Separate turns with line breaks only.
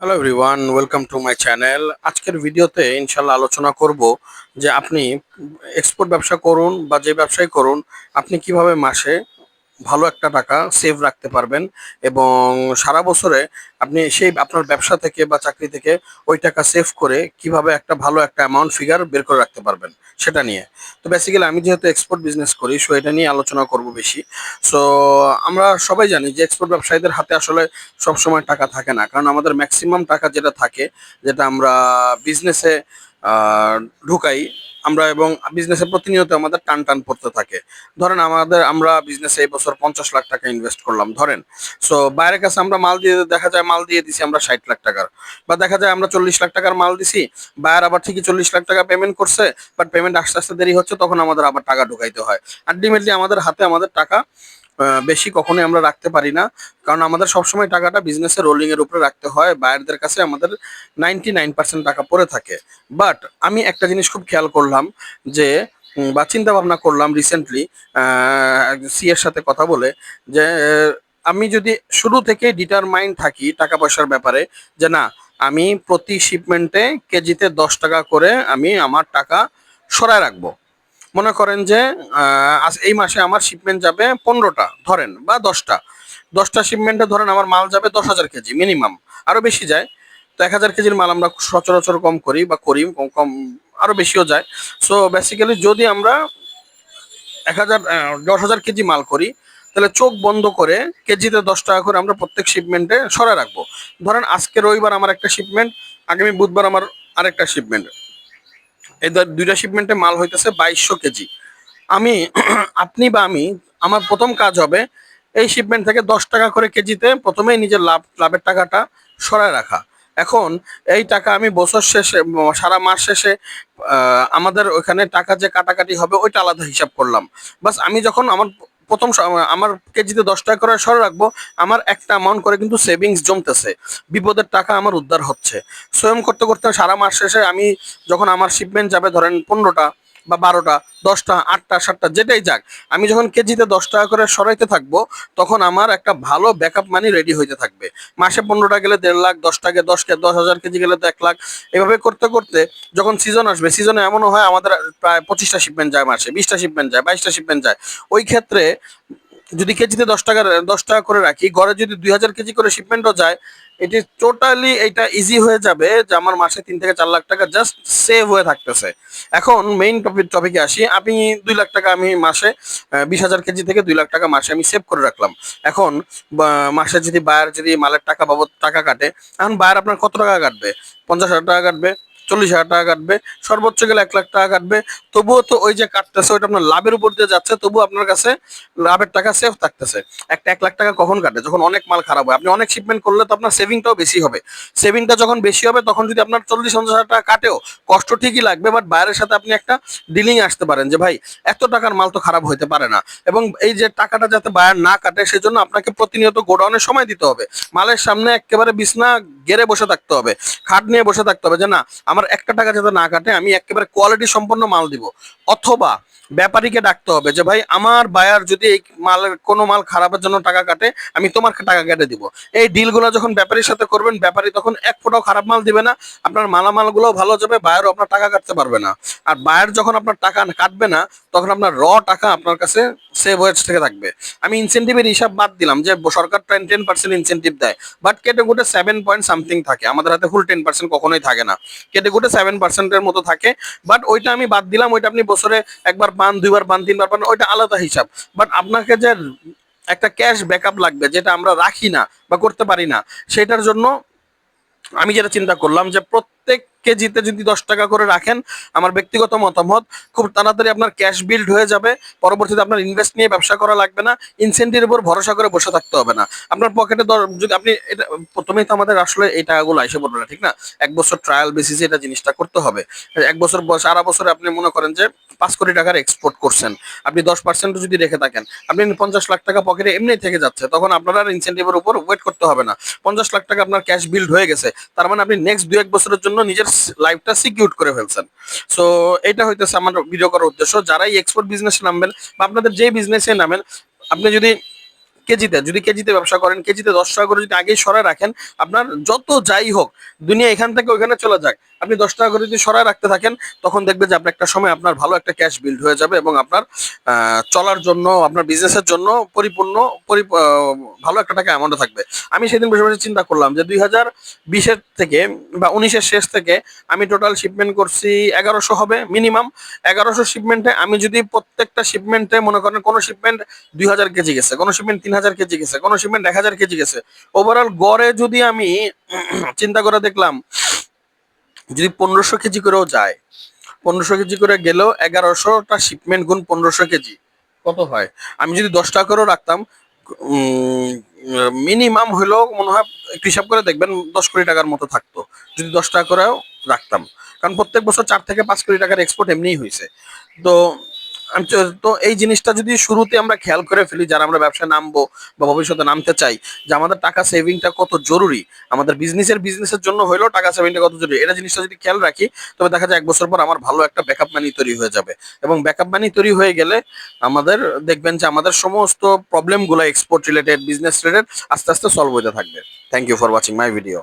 Hello everyone, welcome to my channel. আজকের ভিডিওতে ইনশাল্লাহ আলোচনা করব যে আপনি এক্সপোর্ট ব্যবসা করুন বা যে ব্যবসায় করুন, আপনি কিভাবে মাসে ভালো একটা টাকা সেভ রাখতে পারবেন এবং সারা বছরে আপনি সেই আপনার ব্যবসা থেকে বা চাকরি থেকে ওই টাকা সেভ করে কিভাবে একটা ভালো একটা অ্যামাউন্ট ফিগার বের করে রাখতে পারবেন সেটা নিয়ে। তো বেসিক্যালি আমি যেহেতু এক্সপোর্ট বিজনেস করি, সো এটা নিয়ে আলোচনা করব বেশি। সো আমরা সবাই জানি যে এক্সপোর্ট ব্যবসায়ীদের হাতে আসলে সব সময় টাকা থাকে না, কারণ আমাদের ম্যাক্সিমাম টাকা যেটা থাকে, যেটা আমরা বিজনেসে ঢুকাই আমরা, এবং বিজনেসে প্রতিনিয়ত আমাদের টান টান পড়তে থাকে। ধরেন আমরা বিজনেসে এই বছর 50 লাখ টাকা ইনভেস্ট করলাম ধরেন। সো বাইরের কাছে আমরা মাল দিয়ে দেখা যায় মাল দিয়ে দিছি আমরা 60 লাখ টাকার, বা দেখা যায় আমরা 40 লাখ টাকার মাল দিছি, বায়ার আবার ঠিকই 40 লাখ টাকা পেমেন্ট করছে, বাট পেমেন্ট আস্তে আস্তে দেরি হচ্ছে, তখন আমাদের আবার টাকা ঢুকাইতে হয়। আলটিমেটলি আমাদের হাতে আমাদের টাকা বেশি কখনোই আমরা রাখতে পারি না, কারণ আমাদের সবসময় টাকাটা বিজনেসের রোলিং এর উপরে রাখতে হয়। বায়ারদের কাছে আমাদের 99% টাকা পড়ে থাকে। বাট আমি একটা জিনিস খুব খেয়াল করলাম যে বা চিন্তা ভাবনা করলাম রিসেন্টলি সি এর সাথে কথা বলে, যে আমি যদি শুরু থেকে ডিটারমাইন্ড থাকি টাকা পয়সার ব্যাপারে, যে না, আমি প্রতি শিপমেন্টে কেজিতে 10 টাকা করে আমি আমার টাকা সরায় রাখবো। মনে করেন যে আজ এই মাসে আমার শিপমেন্ট যাবে 15টা ধরেন, বা 10টা শিপমেন্টে ধরেন আমার মাল যাবে 10,000 কেজি মিনিমাম, আরো বেশি যায়। তো 1,000 কেজির মাল আমরা সচরাচর কম করি বা করি কম কম, আরো বেশিও যায়। সো বেসিক্যালি যদি আমরা 10,000 কেজি মাল করি, তাহলে চোখ বন্ধ করে কেজিতে 10 টাকা করে আমরা প্রত্যেক শিপমেন্টে সরা রাখবো। ধরেন আজকে রবিবার আমার একটা শিপমেন্ট, আগামী বুধবার আমার আরেকটা শিপমেন্ট, এই দুইটা শিপমেন্টে মাল হইতেছে 2200 কেজি। আমি আপনি বা আমি, আমার প্রথম কাজ হবে এই শিপমেন্ট থেকে 10 টাকা করে কেজিতে প্রথমেই নিজের লাভের টাকাটা সরায় রাখা। এখন এই টাকা আমি বছর শেষে সারা মাস শেষে আমাদের ওইখানে টাকা যে কাটাকাটি হবে ওইটা আলাদা হিসাব করলাম। বাস আমি যখন আমার আমার কেজিতে 10 টাকা করে সরে রাখবো, আমার একটা অ্যামাউন্ট করে কিন্তু সেভিংস জমতেছে, বিপদের টাকা আমার উদ্ধার হচ্ছে। স্বয়ং করতে করতে সারা মাস শেষে আমি যখন আমার শিপমেন্ট যাবে ধরেন 15টা বা 12টা, 10টা, 8টা, 7টা, যেটাই যাক, আমি যখন কেজিতে 10 টাকা করে সরাইতে থাকবো, তখন আমার একটা ভালো ব্যাকআপ মানি রেডি হইতে থাকবে। মাসে 15টা গেলে 1.5 লাখ, 10টাকে 10,000 কেজি গেলে তো 1 লাখ। এভাবে করতে করতে যখন সিজন আসবে, সিজনে এমনও হয় আমাদের প্রায় 25টা শিপমেন্ট যায় মাসে, 20টা শিপমেন্ট যায়, 22টা শিপমেন্ট যায়। ওই ক্ষেত্রে যদি কেজিতে 10 টাকা করে রাখি, গড়ে যদি 2,000 কেজি করে শিপমেন্টও যায়, এটি টোটালি এটা ইজি হয়ে যাবে যে আমার মাসে 3 থেকে 4 লাখ টাকা জাস্ট সেভ হয়ে থাকতেছে। এখন মেইন টপিকে আসি। আমি 2 লাখ টাকা আমি মাসে 20,000 কেজি থেকে 2 লাখ টাকা মাসে আমি সেভ করে রাখলাম। এখন মাসে যদি বায়ার যদি মালের টাকা বাবদ টাকা কাটে, এখন বায়ার আপনার কত টাকা কাটবে? 50,000 টাকা কাটবে, 40,000 টাকা কাটবে, সর্বোচ্চ গেলে 1 লাখ টাকা কাটবে। তবুও তো ওই যে কাটতেছে ওইটা আপনার লাভের উপর দিয়ে যাচ্ছে, তবুও আপনার কাছে লাভের টাকা সেভ থাকতেছে। একটা 1 লাখ টাকা কখন কাটে? যখন অনেক মাল খারাপ হয়, আপনি অনেক শিপমেন্ট করলে তো আপনার সেভিংটাও বেশি হবে। সেভিংটা যখন বেশি হবে, তখন যদি আপনার 40-50 হাজার টাকা কাটেও, কষ্ট ঠিকই লাগবে, বাট বাইরের সাথে আপনি একটা ডিলিং আসতে পারেন যে ভাই, এত টাকার মাল তো খারাপ হইতে পারে না। এবং এই যে টাকাটা যাতে বায়ার না কাটে, সেজন্য আপনাকে প্রতিনিয়ত গোডাউনে সময় দিতে হবে। মালের সামনে একেবারে বিছনা গেড়ে বসে থাকতে হবে, খাট নিয়ে বসে থাকতে হবে, যে না, আমার একটা টাকা যাতে না কাটে, আমি একেবারে কোয়ালিটি সম্পন্ন মাল দিব। অথবা ব্যাপারীকে ডাকতে হবে যে ভাই, আমার বায়ার যদি এই মালের কোনো মাল খারাপের জন্য টাকা কাটে, আমি তোমার টাকা কেটে দিব। এই ডিলগুলো যখন ব্যাপারীর সাথে করবেন, ব্যাপারী তখন এক ফোঁটাও খারাপ মাল দিবে না, আপনার মালামালগুলোও ভালো যাবে, বায়ারও আপনার টাকা কাটতে পারবে না। আর বায়ার যখন আপনার টাকা কাটবে না, তখন আপনার টাকা আপনার কাছে সেভ হয়ে থেকে থাকবে। আমি ইনসেন্টিভের হিসাব বাদ দিলাম, যে সরকার 10% ইনসেন্টিভ দেয়, বাট কেটে কুটে 7 পয়েন্ট সামথিং থাকে, আমাদের হাতে ফুল 10% কখনোই থাকে না, কেটে কুটে 7%-এর মতো থাকে। বাট ওইটা আমি বাদ দিলাম, ওইটা আপনি বছরে একবার পান, দুইবার পান, তিনবার পান, ওইটা আলাদা হিসাব। বাট আপনাকে যে একটা ক্যাশ ব্যাকআপ লাগবে, যেটা আমরা রাখি না বা করতে পারি না, সেটার জন্য আমি যেটা চিন্তা করলাম যে প্রত্যেক কেজিতে যদি 10 টাকা করে রাখেন, আমার ব্যক্তিগত মতামত, খুব তাড়াতাড়ি আপনার ক্যাশ বিল্ড হয়ে যাবে। পরবর্তীতে আপনার ইনভেস্ট নিয়ে ব্যবসা করা লাগবে না, ইনসেন্টিভের উপর ভরসা করে বসে থাকতে হবে না। আপনার পকেটে যদি আপনি এটা, প্রথমেই তো আমাদের আসলে এই টাকাগুলো এসে পড়বে না, ঠিক না? 1 বছর ট্রায়াল বেসিসে এটা জিনিসটা করতে হবে। 1 বছর সারা বছরে আপনি মনে করেন যে 5 কোটি টাকার এক্সপোর্ট করছেন, আপনি 10% যদি রেখে থাকেন, আপনি 50 লাখ টাকা পকেটে এমনি থেকে যাচ্ছে, তখন আপনার আর ইনসেন্টিভের উপর ওয়েট করতে হবে না। 50 লাখ টাকা আপনার ক্যাশ বিল্ড হয়ে গেছে, তার মানে আপনি নেক্সট 2-1 বছরের জন্য নিজের লাইফটা সিকিউর করে ফেলছেন। সো এটা হইতেছে আমার ভিডিও করার উদ্দেশ্য। যারাই এক্সপোর্ট বিজনেসে নামবেন বা আপনাদের যে বিজনেসে নামেন, আপনি যদি কেজিতে, যদি কেজিতে ব্যবসা করেন, কেজিতে 10 টাকা করে যদি আগেই সরায় রাখেন, আপনার যত যাই হোক দুনিয়া এখান থেকে ওইখানে চলে যাক, আপনি 10 টাকা করে যদি সরায় রাখতে থাকেন, তখন দেখবে যে আপনার একটা সময় আপনার ভালো একটা ক্যাশ বিল্ড হয়ে যাবে এবং আপনার চলার জন্য, আপনার বিজনেসের জন্য পরিপূর্ণ ভালো একটা টাকা অ্যামাউন্ট থাকবে। আমি সেদিন বসে বসে চিন্তা করলাম যে 2020-এর থেকে বা 19-এর শেষ থেকে আমি টোটাল শিপমেন্ট করছি 1100 হবে মিনিমাম। 1100 শিপমেন্টে আমি যদি প্রত্যেকটা শিপমেন্টে মনে করেন কোনো শিপমেন্ট 2000 কেজি গেছে, কোনো শিপমেন্ট 3000 কেজি গেছে, কোনো শিপমেন্ট 1000 কেজি গেছে, ওভারঅল গড়ে যদি আমি চিন্তা করে দেখলাম যদি 1500 কেজি করেও যায়, 1500 কেজি করে গেলেও 1100টা শিপমেন্ট গুণ 1500 কেজি কত হয়? আমি যদি 10 টাকা করেও রাখতাম, মিনিমাম হলেও মনে হয় একটু হিসাব করে দেখবেন 10 কোটি টাকার মতো থাকতো যদি 10 টাকা করেও রাখতাম। কারণ প্রত্যেক বছর 4 থেকে 5 কোটি টাকার এক্সপোর্ট এমনিই হয়েছে। তো তো এই জিনিসটা যদি শুরুতে আমরা খেয়াল করে ফেলি, যারা আমরা ব্যবসায় নামবো বা ভবিষ্যতে নামতে চাই, যে আমাদের টাকা সেভিংটা কত জরুরি, আমাদের বিজনেসের জন্য হলেও টাকা সেভিংটা কত জরুরি, এটা জিনিসটা যদি খেয়াল রাখি, তবে দেখা যায় 1 বছর পর আমার ভালো একটা ব্যাকআপ মানি তৈরি হয়ে যাবে। এবং ব্যাকআপ মানি তৈরি হয়ে গেলে আমাদের দেখবেন যে আমাদের সমস্ত প্রবলেমগুলো এক্সপোর্ট রিলেটেড, বিজনেস রিলেটেড আস্তে আস্তে সলভ হতে থাকবে। Thank you for watching my video.